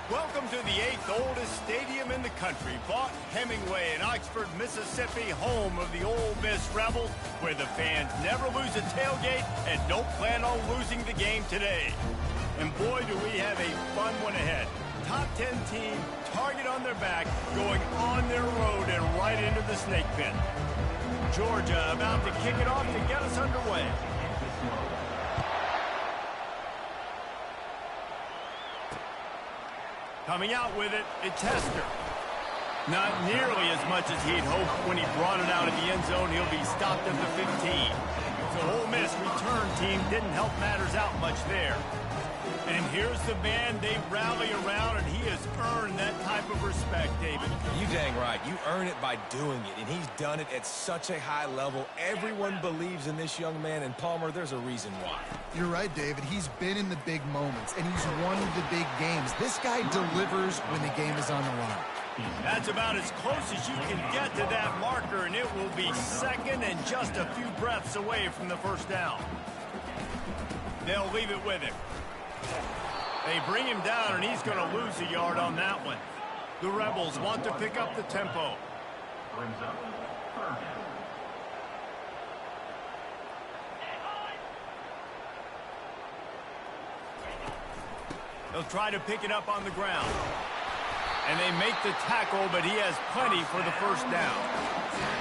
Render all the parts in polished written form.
Welcome to the 8th oldest stadium in the country, Vaught Hemingway in Oxford, Mississippi, home of the Ole Miss Rebels, where the fans never lose a tailgate and don't plan on losing the game today. And boy, do we have a fun one ahead. Top 10 team, target on their back, going on their road and right into the snake pit. Georgia about to kick it off to get us underway. Coming out with it, it's Hester. Not nearly as much as he'd hoped when he brought it out of the end zone. He'll be stopped at the 15. So Ole Miss return team didn't help matters out much there. And here's the man they rally around, and he has earned that type of respect, David. You dang right. You earn it by doing it, and he's done it at such a high level. Everyone believes in this young man, and Palmer, there's a reason why. You're right, David. He's been in the big moments, and he's won the big games. This guy delivers when the game is on the line. That's about as close as you can get to that marker, and it will be second and just a few breaths away from the first down. They'll leave it with him. They bring him down, and he's going to lose a yard on that one. The Rebels want to pick up the tempo. They'll try to pick it up on the ground. And they make the tackle, but he has plenty for the first down.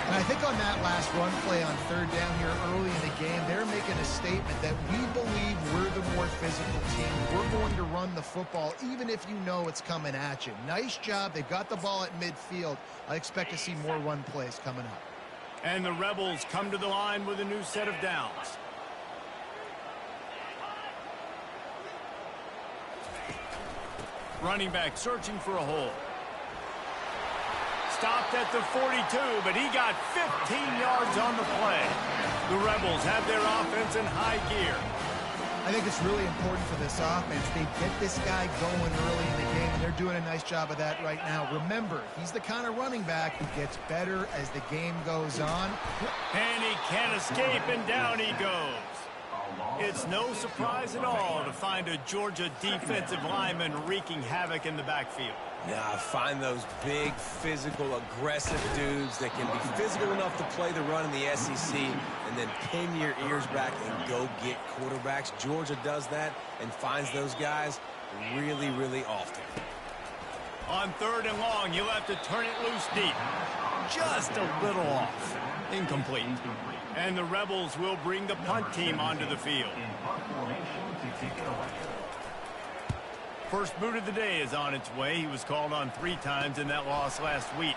And I think on that last run play on third down here early in the game, they're making a statement that we believe we're the more physical team. We're going to run the football even if you know it's coming at you. Nice job. They got the ball at midfield. I expect to see more run plays coming up. And the Rebels come to the line with a new set of downs. Running back searching for a hole. Stopped at the 42, but he got 15 yards on the play. The Rebels have their offense in high gear. I think it's really important for this offense. They get this guy going early in the game, and they're doing a nice job of that right now. Remember, he's the kind of running back who gets better as the game goes on. And he can't escape, and down he goes. It's no surprise at all to find a Georgia defensive lineman wreaking havoc in the backfield. Nah, find those big, physical, aggressive dudes that can be physical enough to play the run in the SEC and then pin your ears back and go get quarterbacks. Georgia does that and finds those guys really, really often. On third and long, you'll have to turn it loose deep. Just a little off. Incomplete. And the Rebels will bring the punt team onto the field. First boot of the day is on its way. He was called on 3 times in that loss last week.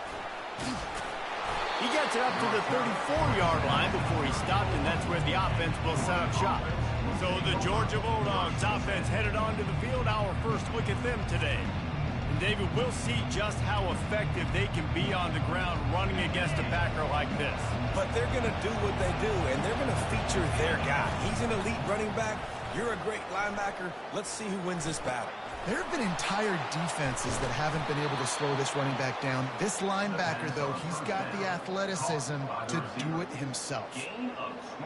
He gets it up to the 34-yard line before he stopped, and that's where the offense will set up shop. So the Georgia Bulldogs offense headed onto the field. Our first look at them today. And David, we'll see just how effective they can be on the ground running against a backer like this. But they're going to do what they do, and they're going to feature their guy. He's an elite running back. You're a great linebacker. Let's see who wins this battle. There have been entire defenses that haven't been able to slow this running back down. This linebacker, though, he's got the athleticism to do it himself.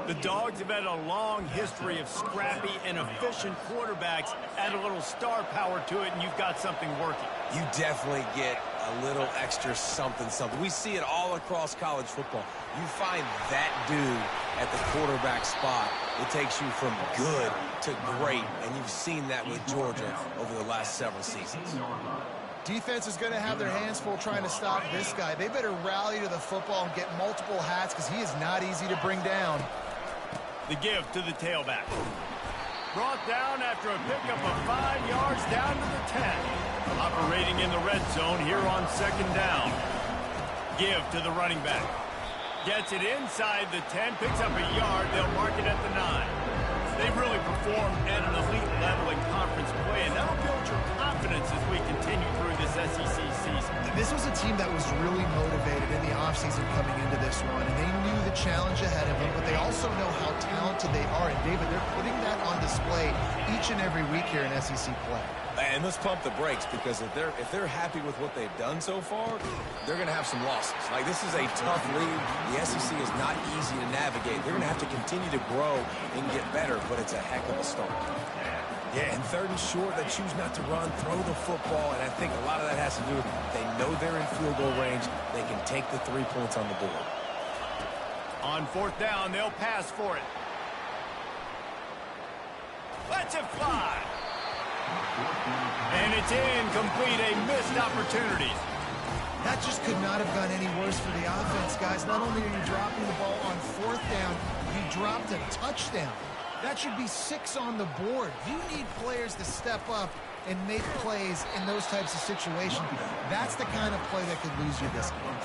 The Dogs have had a long history of scrappy and efficient quarterbacks. Add a little star power to it, and you've got something working. You definitely get a little extra something. We see it all across college football. You find that dude at the quarterback spot, it takes you from good to great, and you've seen that with Georgia over the last several seasons. Defense is going to have their hands full trying to stop this guy. They better rally to the football and get multiple hats because he is not easy to bring down. The give to the tailback. Brought down after a pickup of 5 yards down to the 10. Operating in the red zone here on second down. Give to the running back. Gets it inside the 10, picks up a yard. They'll mark it at the 9. They've really performed at an elite level in conference play, and that'll build your confidence as we continue through this SEC season. This was a team that was really motivated in the offseason coming into this run, and they knew the challenge ahead of them, but they also know how talented they are. And, David, they're putting that on display each and every week here in SEC play. And let's pump the brakes, because if they're happy with what they've done so far, they're going to have some losses. Like, this is a tough league. The SEC is not easy to navigate. They're going to have to continue to grow and get better, but it's a heck of a start. Yeah, and 3rd and short, they choose not to run, throw the football, and I think a lot of that has to do with they know they're in field goal range. They can take the 3 points on the board. On 4th down, they'll pass for it. Let's it fly. And it's incomplete, a missed opportunity. That just could not have gone any worse for the offense, guys. Not only are you dropping the ball on 4th down, you dropped a touchdown. That should be 6 on the board. You need players to step up and make plays in those types of situations. That's the kind of play that could lose you this game.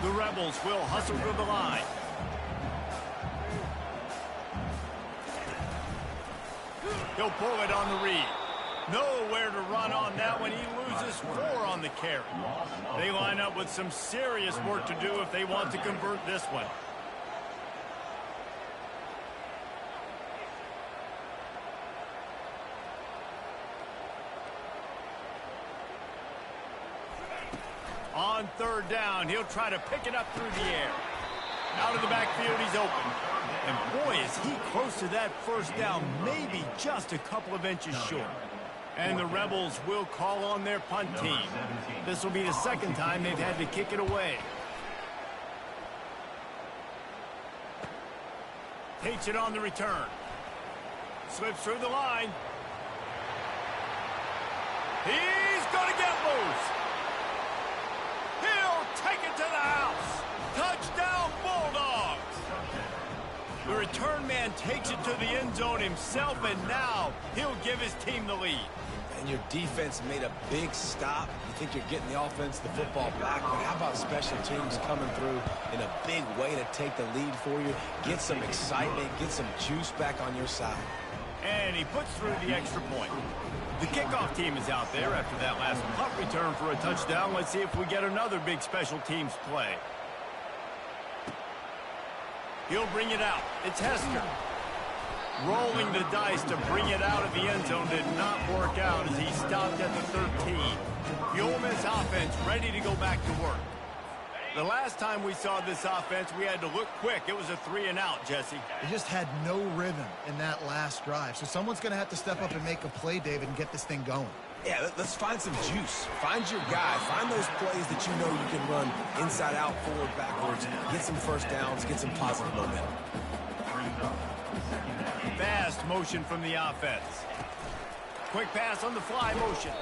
The Rebels will hustle to the line. He'll pull it on the read. Nowhere to run on that one. He loses 4 on the carry. They line up with some serious work to do if they want to convert this one. On 3rd down, he'll try to pick it up through the air. Out of the backfield, he's open. And boy, is he close to that 1st down, maybe just a couple of inches short. And the Rebels will call on their punt team. This will be the 2nd time they've had to kick it away. Takes it on the return. Slips through the line. He's going to get loose. He'll take it to the house. Touchdown, Bulldogs. The return man takes it to the end zone himself, and now he'll give his team the lead. And your defense made a big stop. You think you're getting the offense, the football back, but how about special teams coming through in a big way to take the lead for you, get some excitement, get some juice back on your side. And he puts through the extra point. The kickoff team is out there after that last punt return for a touchdown. Let's see if we get another big special teams play. He'll bring it out. It's Hester. Rolling the dice to bring it out of the end zone did not work out as he stopped at the 13. The Ole Miss offense ready to go back to work. The last time we saw this offense, we had to look quick. It was a 3-and-out, Jesse. They just had no rhythm in that last drive. So someone's going to have to step up and make a play, David, and get this thing going. Yeah, let's find some juice. Find your guy. Find those plays that you know you can run inside out, forward, backwards. Get some 1st downs. Get some positive momentum. Fast motion from the offense. Quick pass on the fly motion.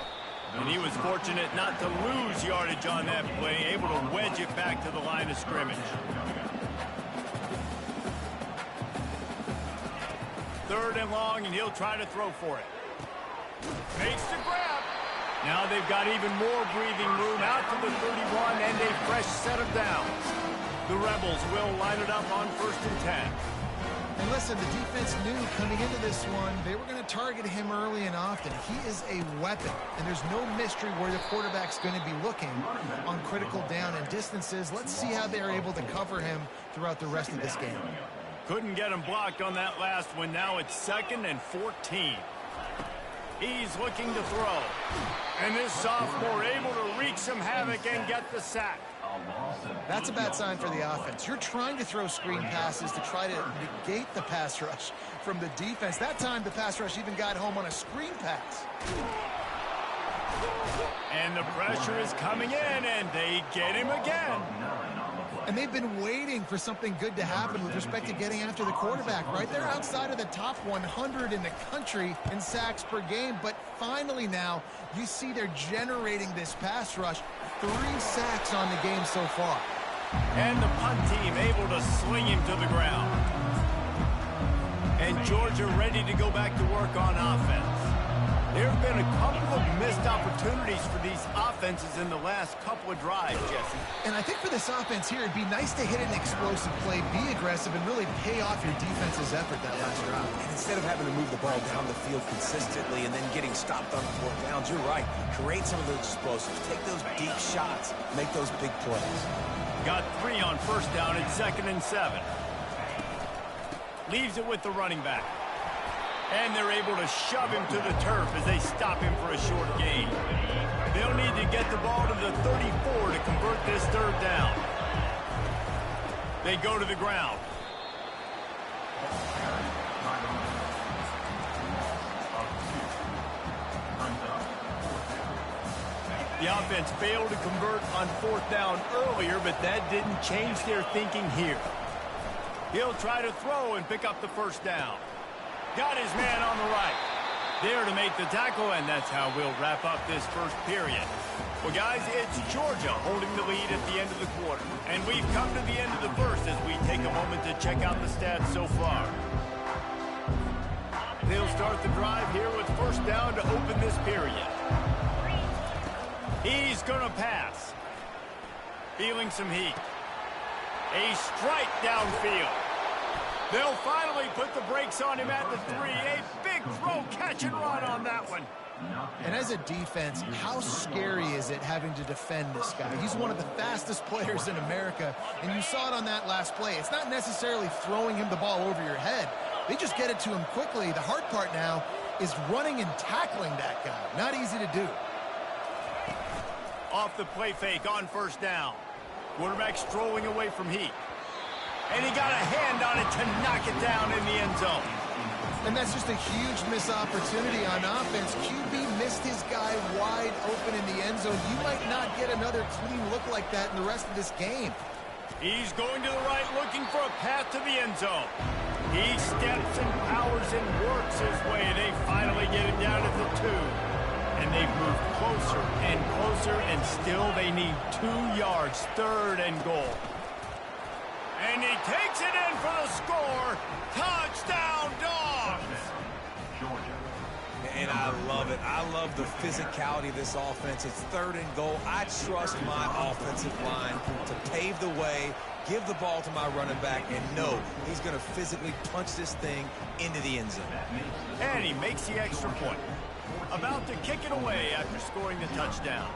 And he was fortunate not to lose yardage on that play, able to wedge it back to the line of scrimmage. 3rd and long, and he'll try to throw for it. Makes the grab. Now they've got even more breathing room out to the 31 and a fresh set of downs. The Rebels will line it up on 1st and 10. And listen, the defense knew coming into this one, they were going to target him early and often. He is a weapon, and there's no mystery where the quarterback's going to be looking on critical down and distances. Let's see how they're able to cover him throughout the rest of this game. Couldn't get him blocked on that last one. Now it's 2nd and 14. He's looking to throw. And this sophomore able to wreak some havoc and get the sack. That's a bad sign for the offense. You're trying to throw screen passes to try to negate the pass rush from the defense. That time, the pass rush even got home on a screen pass. And the pressure is coming in, and they get him again. And they've been waiting for something good to happen with respect to getting after the quarterback, right? They're outside of the top 100 in the country in sacks per game, but finally now you see they're generating this pass rush. 3 sacks on the game so far. And the punt team able to sling him to the ground. And Georgia ready to go back to work on offense. There have been a couple of missed opportunities for these offenses in the last couple of drives, Jesse. And I think for this offense here, it'd be nice to hit an explosive play, be aggressive, and really pay off your defense's effort that last drive. And instead of having to move the ball down the field consistently and then getting stopped on 4th downs, you're right. Create some of those explosives. Take those deep shots. Make those big plays. Got 3 on 1st down at 2nd and 7. Leaves it with the running back. And they're able to shove him to the turf as they stop him for a short gain. They'll need to get the ball to the 34 to convert this 3rd down. They go to the ground. The offense failed to convert on 4th down earlier, but that didn't change their thinking here. He'll try to throw and pick up the 1st down. Got his man on the right. There to make the tackle, and that's how we'll wrap up this first period. Well, guys, it's Georgia holding the lead at the end of the quarter. And we've come to the end of the first as we take a moment to check out the stats so far. They'll start the drive here with 1st down to open this period. He's going to pass. Feeling some heat. A strike downfield. They'll finally put the brakes on him at the 3. A big throw, catch and run on that one. And as a defense, how scary is it having to defend this guy? He's one of the fastest players in America, and you saw it on that last play. It's not necessarily throwing him the ball over your head. They just get it to him quickly. The hard part now is running and tackling that guy. Not easy to do. Off the play fake on 1st down. Quarterback strolling away from heat. And he got a hand on it to knock it down in the end zone. And that's just a huge missed opportunity on offense. QB missed his guy wide open in the end zone. You might not get another clean look like that in the rest of this game. He's going to the right, looking for a path to the end zone. He steps and powers and works his way. They finally get it down at the 2. And they've moved closer and closer, and still they need 2 yards, 3rd and goal. And he takes it in for the score. Touchdown, Dogs! And I love it. I love the physicality of this offense. It's 3rd and goal. I trust my offensive line to pave the way, give the ball to my running back, and know he's going to physically punch this thing into the end zone. And he makes the extra point. About to kick it away after scoring the touchdown.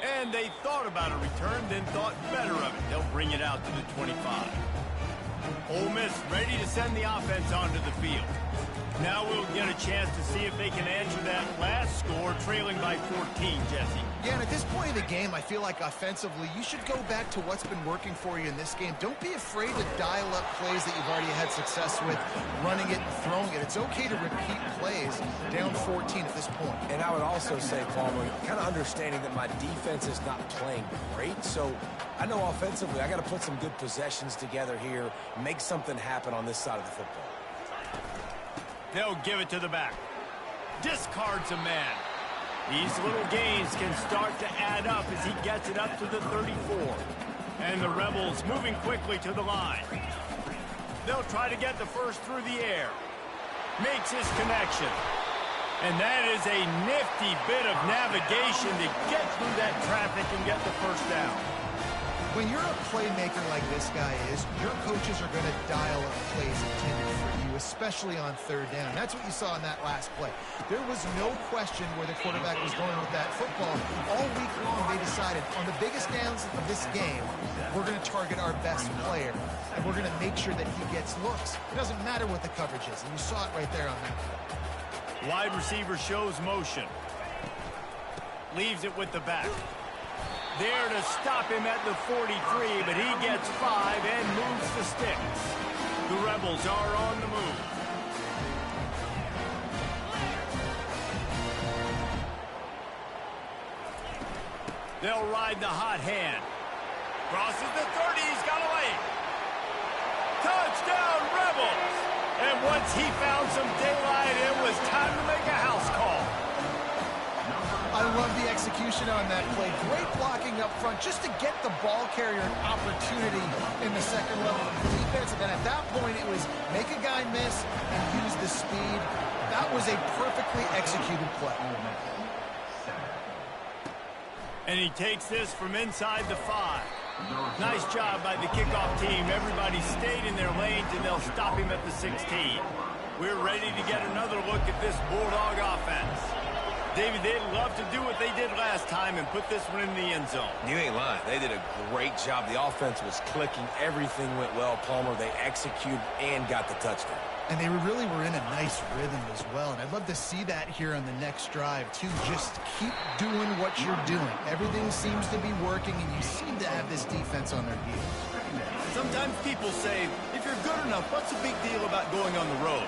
And they thought about a return, then thought better of it. They'll bring it out to the 25. Ole Miss ready to send the offense onto the field. Now we'll get a chance to see if they can answer that last score, trailing by 14, Jesse. Yeah, and at this point in the game, I feel like offensively, you should go back to what's been working for you in this game. Don't be afraid to dial up plays that you've already had success with, running it and throwing it. It's okay to repeat plays down 14 at this point. And I would also say, Palmer, kind of understanding that my defense is not playing great, so I know offensively I got to put some good possessions together here, make something happen on this side of the football. They'll give it to the back. Discards a man. These little gains can start to add up as he gets it up to the 34. And the Rebels moving quickly to the line. They'll try to get the 1st through the air. Makes his connection. And that is a nifty bit of navigation to get through that traffic and get the 1st down. When you're a playmaker like this guy is, your coaches are going to dial up plays intended for you, especially on 3rd down. That's what you saw in that last play. There was no question where the quarterback was going with that football. All week long, they decided on the biggest downs of this game, we're going to target our best player, and we're going to make sure that he gets looks. It doesn't matter what the coverage is, and you saw it right there on that play. Wide receiver shows motion. Leaves it with the back. There to stop him at the 43, but he gets 5 and moves the sticks. The Rebels are on the move. They'll ride the hot hand. Crosses the 30, he's got a lane. Touchdown, Rebels! And once he found some daylight, it was time to make a house call. I love the execution on that play. Great blocking up front just to get the ball carrier an opportunity in the 2nd level of the defense. And then at that point, it was make a guy miss and use the speed. That was a perfectly executed play. And he takes this from inside the 5. Nice job by the kickoff team. Everybody stayed in their lanes, and they'll stop him at the 16. We're ready to get another look at this Bulldog offense. David, they'd love to do what they did last time and put this one in the end zone. You ain't lying. They did a great job. The offense was clicking. Everything went well, Palmer. They executed and got the touchdown. And they really were in a nice rhythm as well. And I'd love to see that here on the next drive, too. Just keep doing what you're doing. Everything seems to be working, and you seem to have this defense on their heels. Sometimes people say, if if you're good enough, what's the big deal about going on the road?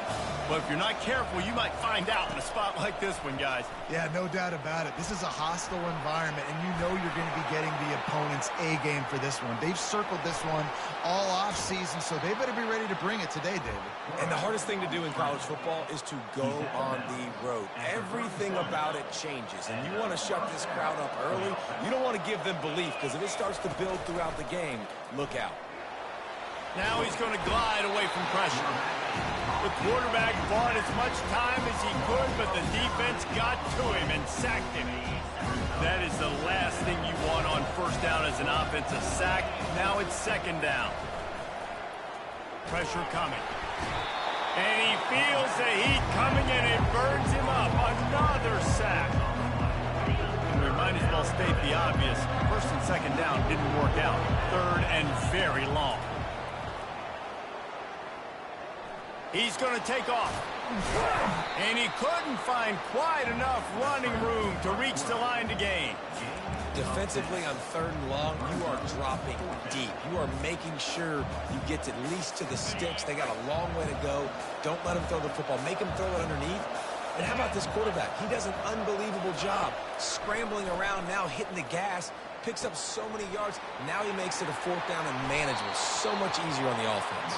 But if you're not careful, you might find out in a spot like this one, guys. Yeah, no doubt about it. This is a hostile environment, and you know you're going to be getting the opponent's A game for this one. They've circled this one all offseason, so they better be ready to bring it today, David. And the hardest thing to do in college football is to go on the road. Everything about it changes, and you want to shut this crowd up early. You don't want to give them belief, because if it starts to build throughout the game, look out. Now he's going to glide away from pressure. The quarterback bought as much time as he could, but the defense got to him and sacked him. That is the last thing you want on first down as an offense, a sack. Now it's second down. Pressure coming. And he feels the heat coming, and it burns him up. Another sack. And we might as well state the obvious. First and second down didn't work out. Third and very long. He's going to take off. And he couldn't find quite enough running room to reach the line to gain. Defensively on third and long, you are dropping deep. You are making sure you get at least to the sticks. They got a long way to go. Don't let him throw the football. Make him throw it underneath. And how about this quarterback? He does an unbelievable job scrambling around now, hitting the gas, picks up so many yards. Now he makes it a fourth down and manageable. So much easier on the offense.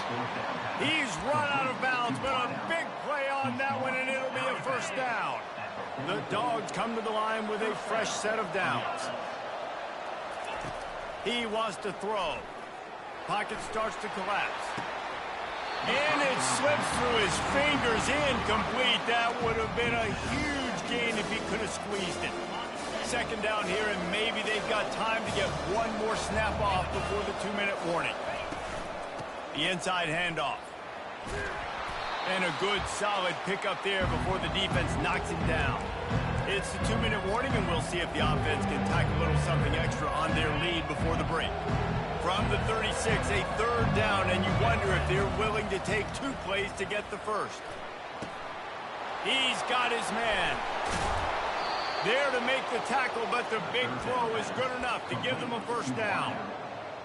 He's run out of bounds, but a big play on that one, and it'll be a first down. The Dogs come to the line with a fresh set of downs. He wants to throw. Pocket starts to collapse. And it slips through his fingers, incomplete. That would have been a huge gain if he could have squeezed it. Second down here, and maybe they've got time to get one more snap off before the 2-minute warning. The inside handoff. And a good, solid pickup there before the defense knocks him down. It's the 2-minute warning, and we'll see if the offense can tack a little something extra on their lead before the break. From the 36, a third down, and you wonder if they're willing to take 2 plays to get the first. He's got his man. There to make the tackle, but the big throw is good enough to give them a first down.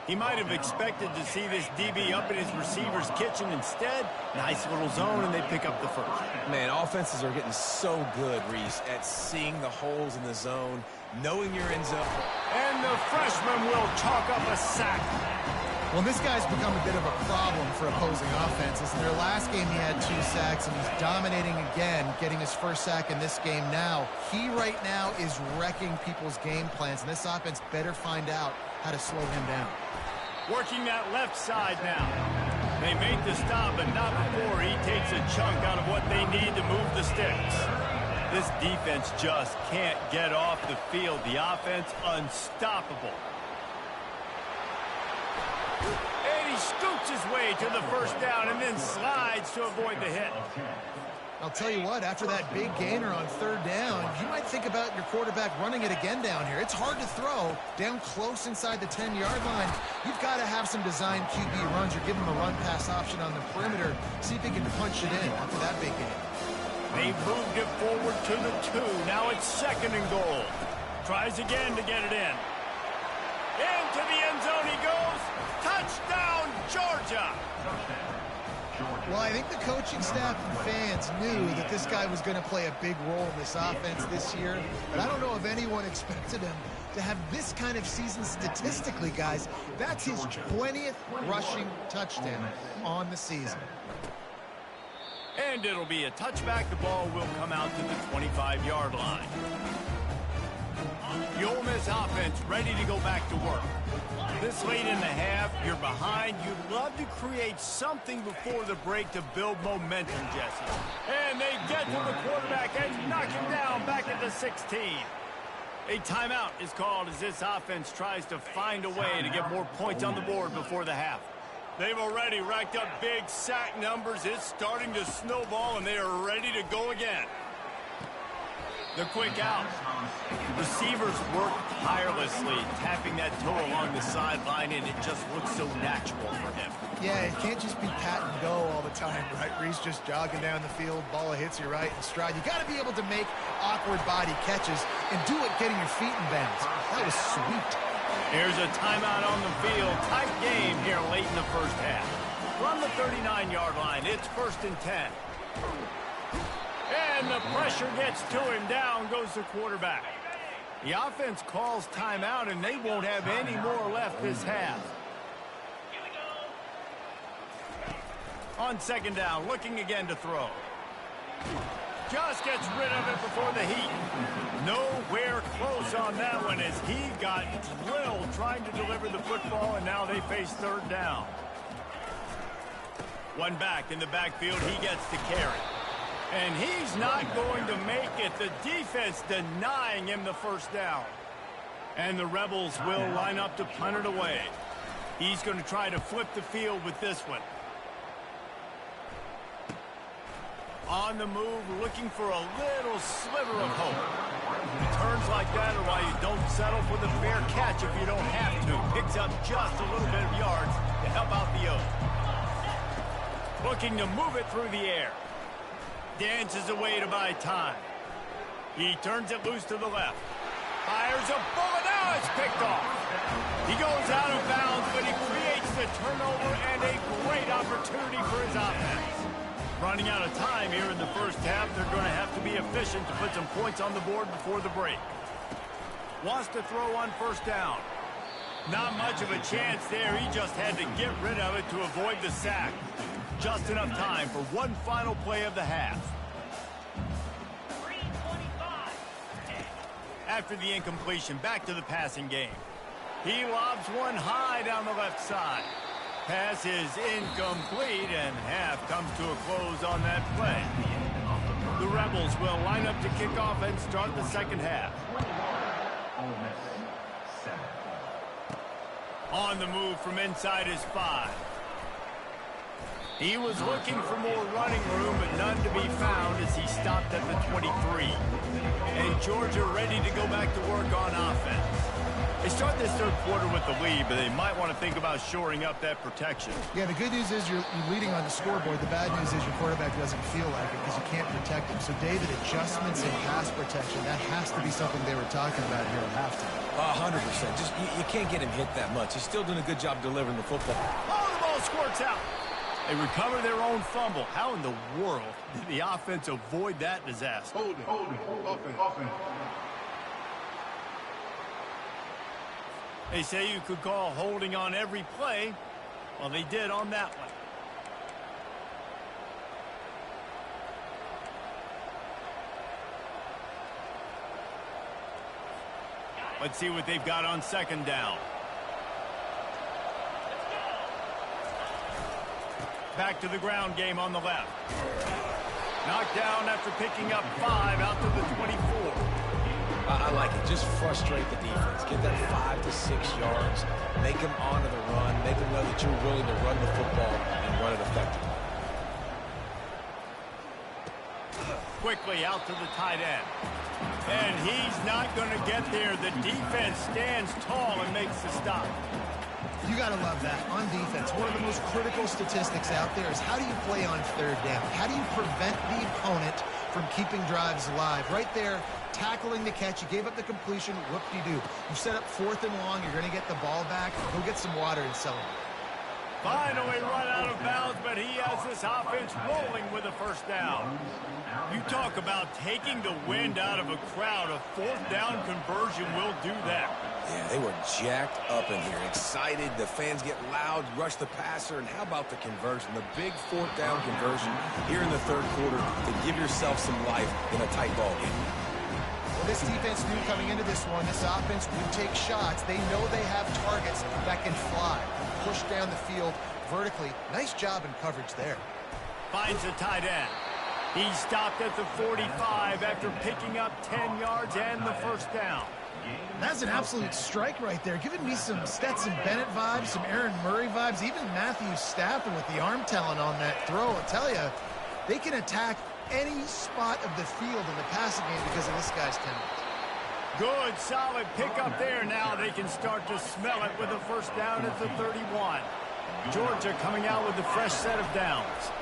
He might have expected to see this DB up in his receiver's kitchen. Instead, nice little zone, and they pick up the first. Man, offenses are getting so good, Reese, at seeing the holes in the zone, knowing you're in zone. And the freshman will chalk up a sack. Well, this guy's become a bit of a problem for opposing offenses. In their last game, he had 2 sacks, and he's dominating again, getting his first sack in this game now. He right now is wrecking people's game plans, and this offense better find out how to slow him down. Working that left side now. They make the stop, but not before he takes a chunk out of what they need to move the sticks. This defense just can't get off the field. The offense unstoppable. And he scoots his way to the first down and then slides to avoid the hit. I'll tell you what, after that big gainer on third down, you might think about your quarterback running it again down here. It's hard to throw down close inside the 10-yard line. You've got to have some designed QB runs or give him a run-pass option on the perimeter. See if he can punch it in after that big gain. They moved it forward to the 2. Now it's second and goal. Tries again to get it in. Into the end zone he goes. Touchdown, Georgia. Well, I think the coaching staff and fans knew that this guy was going to play a big role in this offense this year, but I don't know if anyone expected him to have this kind of season statistically, guys. That's his 20th rushing touchdown on the season. And it'll be a touchback. The ball will come out to the 25-yard line. The Ole Miss offense ready to go back to work. This late in the half, you're behind. You'd love to create something before the break to build momentum, Jesse. And they get to the quarterback and knock him down back at the 16. A timeout is called as this offense tries to find a way to get more points on the board before the half. They've already racked up big sack numbers. It's starting to snowball, and they are ready to go again. The quick out. Receivers work tirelessly, tapping that toe along the sideline, and it just looks so natural for him. Yeah, it can't just be pat and go all the time, right? Reese just jogging down the field, ball hits you right in stride. You got to be able to make awkward body catches and do it getting your feet in bounds. That was sweet. Here's a timeout on the field. Tight game here late in the first half. From the 39-yard line, it's 1st and 10. And the pressure gets to him. Down goes the quarterback. The offense calls timeout, and they won't have any more left this half. On 2nd down, looking again to throw. Just gets rid of it before the heat. Nowhere close on that one as he got drilled trying to deliver the football, and now they face 3rd down. One back in the backfield, he gets to carry. And he's not going to make it. The defense denying him the 1st down. And the Rebels will line up to punt it away. He's going to try to flip the field with this one. On the move, looking for a little sliver of hope. Turns like that are why you don't settle for the fair catch if you don't have to. Picks up just a little bit of yards to help out the Oaks. Looking to move it through the air. Dances away to buy time. He turns it loose to the left. Fires a bullet. Now it's picked off. He goes out of bounds, but he creates the turnover and a great opportunity for his offense. Running out of time here in the 1st half, they're going to have to be efficient to put some points on the board before the break. Wants to throw on 1st down. Not much of a chance there. He just had to get rid of it to avoid the sack. Just enough time for one final play of the half. After the incompletion, back to the passing game. He lobs one high down the left side. Pass is incomplete, and half comes to a close on that play. The Rebels will line up to kick off and start the 2nd half. On the move from inside his 5. He was looking for more running room, but none to be found as he stopped at the 23. And Georgia ready to go back to work on offense. They start this 3rd quarter with the lead, but they might want to think about shoring up that protection. Yeah, the good news is you're leading on the scoreboard. The bad news is your quarterback doesn't feel like it because you can't protect him. So, David, adjustments in pass protection, that has to be something they were talking about here at halftime. 100%. Just you can't get him hit that much. He's still doing a good job delivering the football. Oh, the ball squirts out. They recover their own fumble. How in the world did the offense avoid that disaster? Hold it. Offense. They say you could call holding on every play. Well, they did on that one. Let's see what they've got on 2nd down. Back to the ground game on the left. Knocked down after picking up 5 out to the 24. I like it. Just frustrate the defense. Get that 5 to 6 yards. Make them honor the run. Make them know that you're willing to run the football and run it effectively. Quickly out to the tight end. And he's not going to get there. The defense stands tall and makes the stop. You got to love that. On defense, one of the most critical statistics out there is how do you play on 3rd down? How do you prevent the opponent from keeping drives alive? Right there, tackling the catch. You gave up the completion. Whoop-de-doo. You set up 4th and long. You're going to get the ball back. Go get some water and celebrate. Finally run out of bounds, but he has this offense rolling with a 1st down. You talk about taking the wind out of a crowd. A 4th down conversion will do that. Yeah, they were jacked up in here, excited. The fans get loud, rush the passer, and how about the conversion? The big 4th down conversion here in the 3rd quarter to give yourself some life in a tight ball game. Well, this defense knew coming into this one, this offense would take shots. They know they have targets that can fly, push down the field vertically. Nice job in coverage there. Finds the tight end. He stopped at the 45 after picking up 10 yards and the 1st down. That's an absolute strike right there. Giving me some Stetson Bennett vibes, some Aaron Murray vibes, even Matthew Stafford with the arm talent on that throw. I'll tell you, they can attack any spot of the field in the passing game because of this guy's talent. Good, solid pickup there. Now they can start to smell it with a 1st down at the 31. Georgia coming out with a fresh set of downs.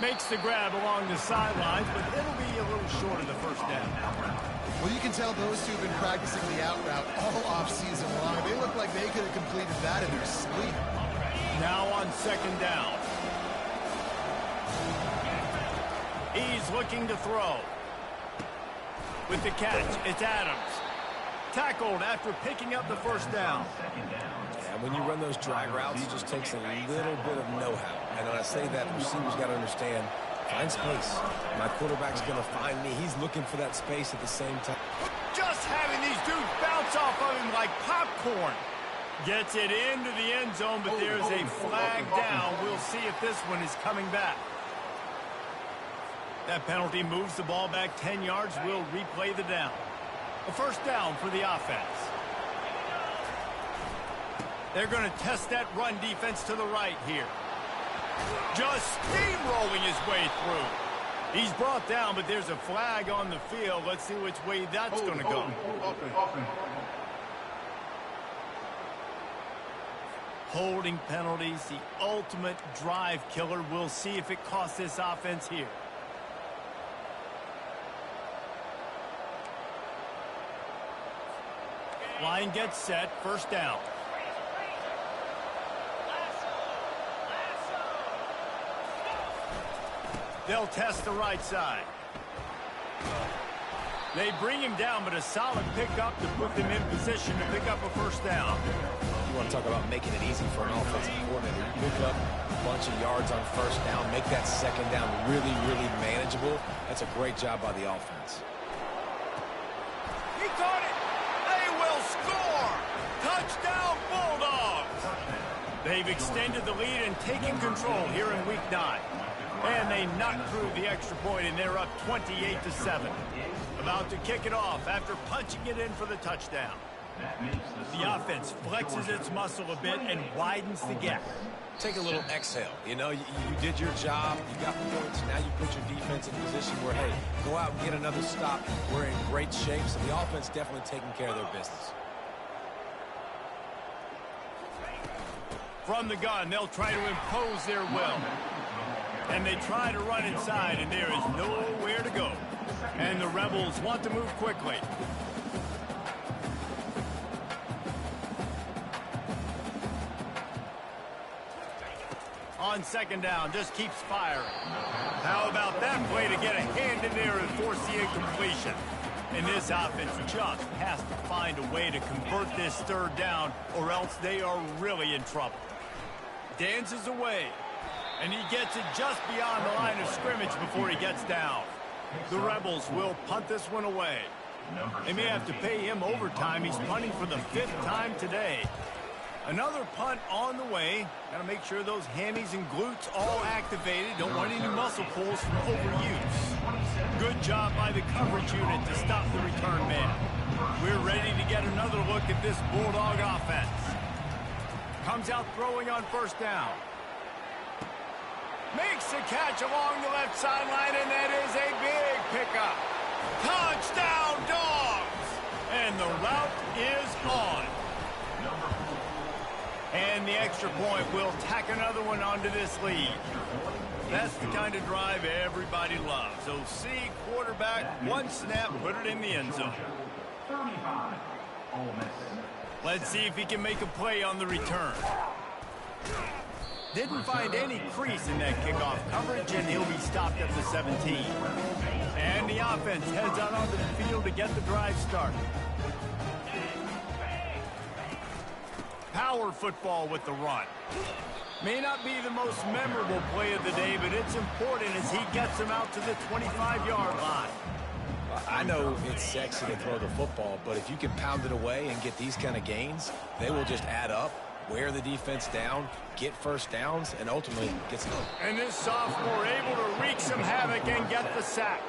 Makes the grab along the sidelines, but it'll be a little short of the first down. Well, you can tell those two have been practicing the out route all off-season long. They look like they could have completed that in their sleep. Now on second down. He's looking to throw. With the catch, it's Adams. Tackled after picking up the first down. And when you run those drag routes, it just takes a little bit of know-how. And when I say that, receivers got to understand, find space. My quarterback's going to find me. He's looking for that space at the same time. Just having these dudes bounce off of him like popcorn. Gets it into the end zone, but there's a flag down. We'll see if this one is coming back. That penalty moves the ball back 10 yards. We'll replay the down. A first down for the offense. They're going to test that run defense to the right here. Just steamrolling his way through. He's brought down, but there's a flag on the field. Let's see which way that's going to go. Holding penalties, the ultimate drive killer. We'll see if it costs this offense here. Line gets set, first down. They'll test the right side. They bring him down, but a solid pickup to put them in position to pick up a first down. You want to talk about making it easy for an offensive coordinator. You pick up a bunch of yards on first down, make that second down really, really manageable. That's a great job by the offense. He caught it. They will score. Touchdown, Bulldogs. They've extended the lead and taken control here in Week 9. And they knocked through the extra point, and they're up 28-7. About to kick it off after punching it in for the touchdown. The offense flexes its muscle a bit and widens the gap. Take a little exhale. You know, you did your job. You got points. Now you put your defense in a position where, hey, go out and get another stop. We're in great shape, so the offense definitely taking care of their business. From the gun, they'll try to impose their will. And they try to run inside, and there is nowhere to go. And the Rebels want to move quickly. On second down, just keeps firing. How about that play to get a hand in there and force the incompletion? And this offense just has to find a way to convert this third down, or else they are really in trouble. Dances away. And he gets it just beyond the line of scrimmage before he gets down. The Rebels will punt this one away. They may have to pay him overtime. He's punting for the 5th time today. Another punt on the way. Got to make sure those hammies and glutes all activated. Don't want any muscle pulls from overuse. Good job by the coverage unit to stop the return man. We're ready to get another look at this Bulldog offense. Comes out throwing on first down. Makes a catch along the left sideline, and that is a big pickup. Touchdown, Dogs! And the route is on. And the extra point will tack another one onto this lead. That's the kind of drive everybody loves. So see, quarterback, one snap, put it in the end zone. Let's see if he can make a play on the return. Didn't find any crease in that kickoff coverage, and he'll be stopped at the 17. And the offense heads out onto the field to get the drive started. Power football with the run. May not be the most memorable play of the day, but it's important as he gets them out to the 25-yard line. I know it's sexy to throw the football, but if you can pound it away and get these kind of gains, they will just add up, wear the defense down, get first downs, and ultimately get some. And this sophomore able to wreak some havoc and get the sack.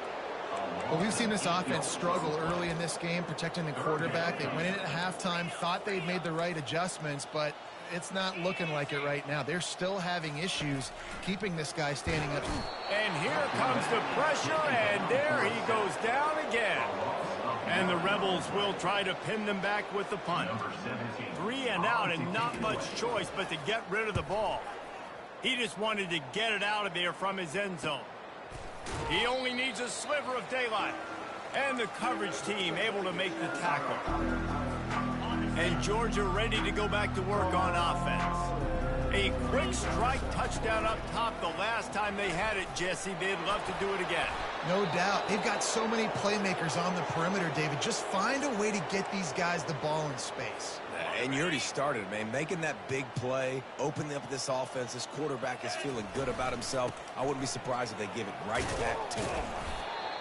Well, we've seen this offense struggle early in this game, protecting the quarterback. They went in at halftime, thought they'd made the right adjustments, but it's not looking like it right now. They're still having issues keeping this guy standing up. And here comes the pressure, and there he goes down again. And the Rebels will try to pin them back with the punt. 3 and out, and not much choice but to get rid of the ball. He just wanted to get it out of there from his end zone. He only needs a sliver of daylight. And the coverage team able to make the tackle. And Georgia ready to go back to work on offense. A quick strike touchdown up top the last time they had it, Jesse. They'd love to do it again. No doubt. They've got so many playmakers on the perimeter, David. Just find a way to get these guys the ball in space. And you already started, man. Making that big play, opening up this offense. This quarterback is feeling good about himself. I wouldn't be surprised if they give it right back to him.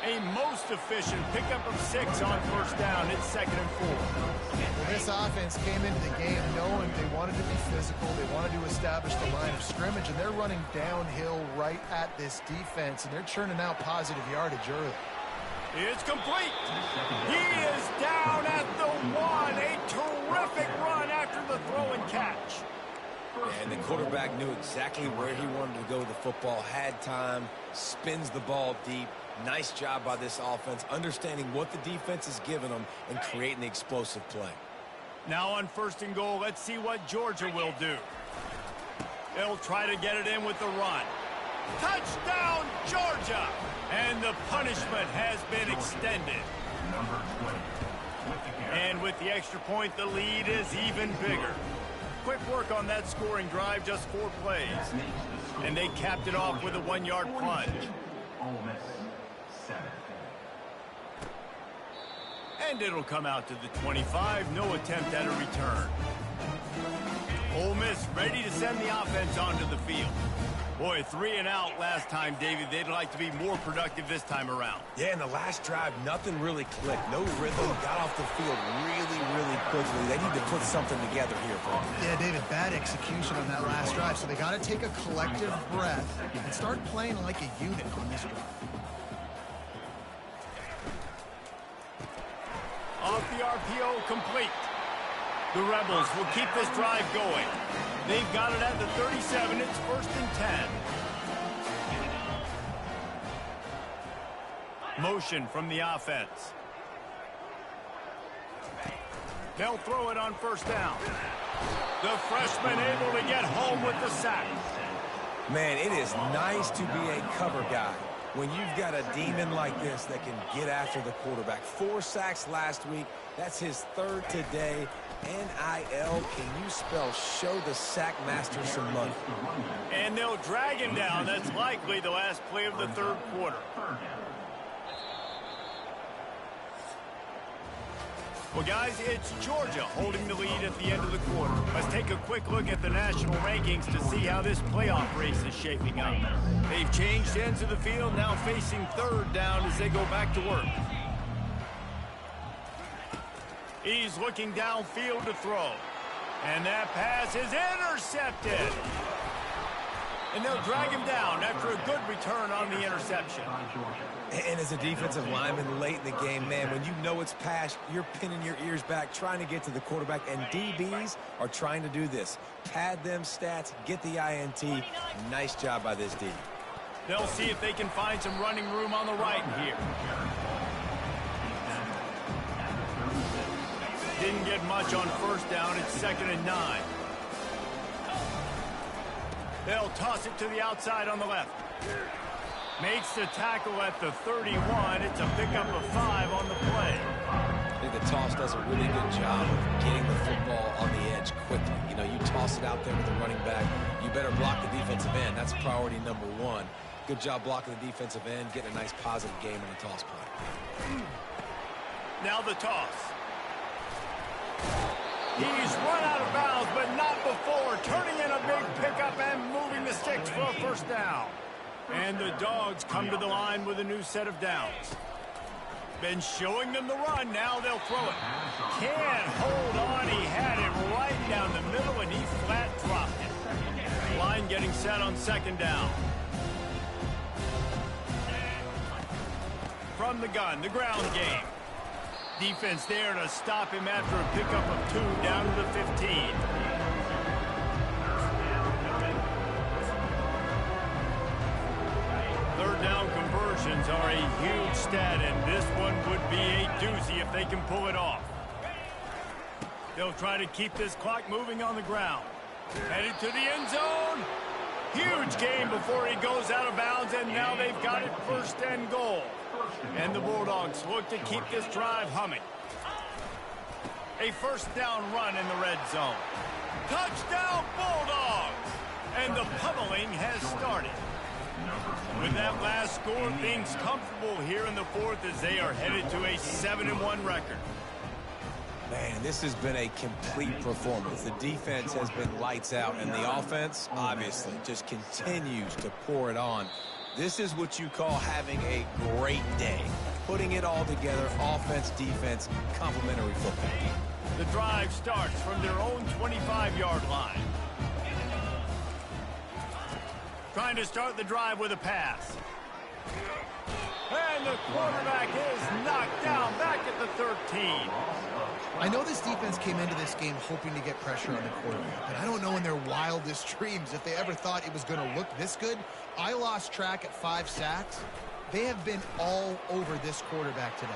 A most efficient pickup of 6 on first down. It's 2nd and 4. Well, this offense came into the game knowing they wanted to be physical. They wanted to establish the line of scrimmage, and they're running downhill right at this defense, and they're churning out positive yardage early. It's complete. He is down at the 1. A terrific run after the throw and catch. And the quarterback knew exactly where he wanted to go with the football, had time, spins the ball deep. Nice job by this offense, understanding what the defense is giving them and creating the explosive play. Now on 1st and goal, let's see what Georgia will do. They'll try to get it in with the run. Touchdown, Georgia! And the punishment has been extended. And with the extra point, the lead is even bigger. Quick work on that scoring drive, just 4 plays. And they capped it off with a 1-yard plunge. And it'll come out to the 25. No attempt at a return. Ole Miss ready to send the offense onto the field. Boy, 3 and out last time, David. They'd like to be more productive this time around. Yeah, in the last drive, nothing really clicked. No rhythm. Got off the field really quickly. They need to put something together here for them. Yeah, David, bad execution on that last drive. So they got to take a collective breath and start playing like a unit on this drive. Off the RPO, complete. The Rebels will keep this drive going. They've got it at the 37. It's 1st and 10. Motion from the offense. They'll throw it on 1st down. The freshman able to get home with the sack. Man, it is nice to be a cover guy when you've got a demon like this that can get after the quarterback. 4 sacks last week. That's his 3rd today. NIL, can you spell show the sack master some money? And they'll drag him down. That's likely the last play of the 3rd quarter. Well, guys, it's Georgia holding the lead at the end of the quarter. Let's take a quick look at the national rankings to see how this playoff race is shaping up. They've changed ends of the field, now facing 3rd down as they go back to work. He's looking downfield to throw. And that pass is intercepted. And they'll drag him down after a good return on the interception. And as a defensive lineman late in the game, man, when you know it's pass, you're pinning your ears back, trying to get to the quarterback. And DBs are trying to do this. Pad them stats, get the INT. Nice job by this D. They'll see if they can find some running room on the right here. Didn't get much on 1st down. It's 2nd and 9. They'll toss it to the outside on the left. Makes the tackle at the 31. It's a pickup of 5 on the play. I think the toss does a really good job of getting the football on the edge quickly. You know, you toss it out there with the running back. You better block the defensive end. That's priority number 1. Good job blocking the defensive end, getting a nice positive game in the toss point. Now the toss. He's run out of bounds, but not before. Turning in a big pickup and moving the sticks for a 1st down. And the Dogs come to the line with a new set of downs. Been showing them the run. Now they'll throw it. Can't hold on. He had it right down the middle, and he flat dropped it. Line getting set on 2nd down. From the gun, the ground game. Defense there to stop him after a pickup of 2 down to the 15. Third down conversions are a huge stat, and this one would be a doozy if they can pull it off. They'll try to keep this clock moving on the ground. Headed to the end zone. Huge gain before he goes out of bounds, and now they've got it 1st and goal. And the Bulldogs look to keep this drive humming. A 1st down run in the red zone. Touchdown Bulldogs! And the pummeling has started. With that last score, things comfortable here in the 4th as they are headed to a 7-1 record. Man, this has been a complete performance. The defense has been lights out, and the offense, obviously, just continues to pour it on. This is what you call having a great day. Putting it all together, offense, defense, complementary football. The drive starts from their own 25-yard line. Trying to start the drive with a pass. And the quarterback is knocked down back at the 13. I know this defense came into this game hoping to get pressure on the quarterback, but I don't know in their wildest dreams if they ever thought it was going to look this good. I lost track at 5 sacks. They have been all over this quarterback today.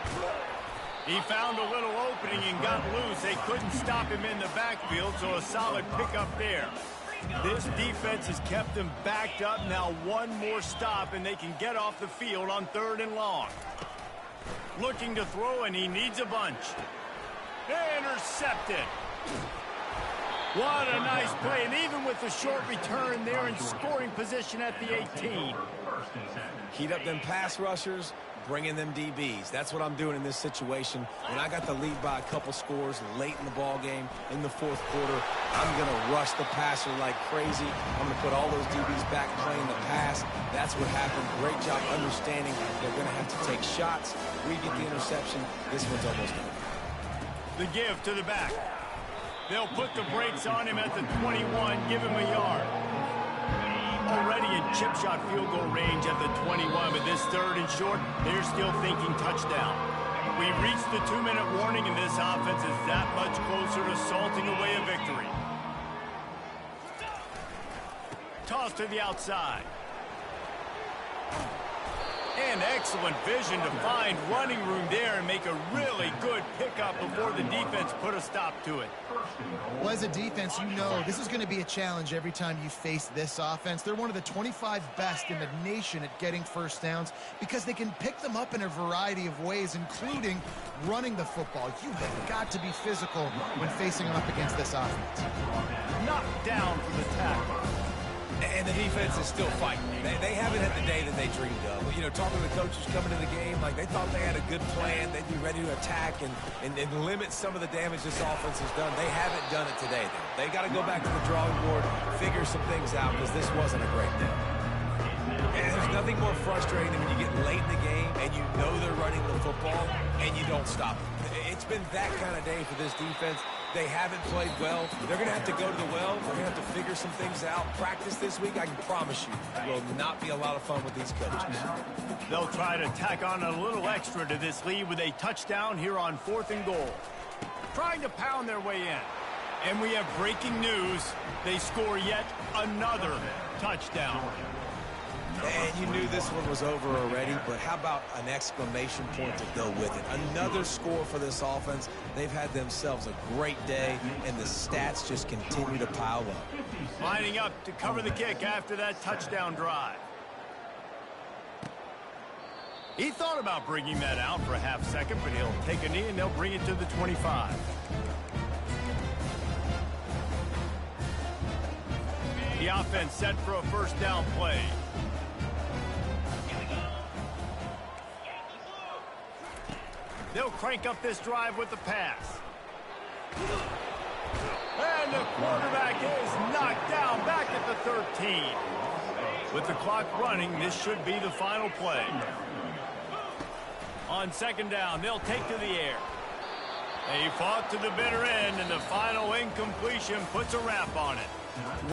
He found a little opening and got loose. They couldn't stop him in the backfield, so a solid pickup there. This defense has kept them backed up. Now one more stop, and they can get off the field on 3rd and long. Looking to throw, and he needs a bunch. Intercepted. What a nice play, and even with the short return, they're in scoring position at the 18. Heat up them pass rushers, bring in them DBs. That's what I'm doing in this situation. When I got the lead by a couple scores late in the ball game, in the 4th quarter, I'm going to rush the passer like crazy. I'm going to put all those DBs back playing the pass. That's what happened. Great job understanding they're going to have to take shots. We get the interception. This one's almost over. The give to the back. They'll put the brakes on him at the 21, give him a yard. Already in chip shot field goal range at the 21, but this 3rd and short, they're still thinking touchdown. We've reached the 2-minute warning, and this offense is that much closer to salting away a victory. Toss to the outside. And excellent vision to find running room there and make a really good pickup before the defense put a stop to it. Well, as a defense, you know this is going to be a challenge every time you face this offense. They're one of the 25 best in the nation at getting 1st downs because they can pick them up in a variety of ways, including running the football. You have got to be physical when facing up against this offense. Knocked down for the tackle. And the defense is still fighting. They haven't had the day that they dreamed of. You know, talking to the coaches coming to the game, like they thought they had a good plan. They'd be ready to attack and limit some of the damage this offense has done. They haven't done it today, though. They got to go back to the drawing board, figure some things out, because this wasn't a great day. And there's nothing more frustrating than when you get late in the game and you know they're running the football and you don't stop it. It's been that kind of day for this defense. They haven't played well. They're going to have to go to the well. They're going to have to figure some things out. Practice this week, I can promise you, will not be a lot of fun with these coaches. They'll try to tack on a little extra to this lead with a touchdown here on 4th and goal. Trying to pound their way in. And we have breaking news. They score yet another touchdown. And you knew this one was over already, but how about an exclamation point to go with it? Another score for this offense. They've had themselves a great day, and the stats just continue to pile up. Lining up to cover the kick after that touchdown drive. He thought about bringing that out for a half second, but he'll take a knee and they'll bring it to the 25. The offense set for a 1st down play. They'll crank up this drive with the pass. And the quarterback is knocked down back at the 13. With the clock running, this should be the final play. On 2nd down, they'll take to the air. They fought to the bitter end, and the final incompletion puts a wrap on it.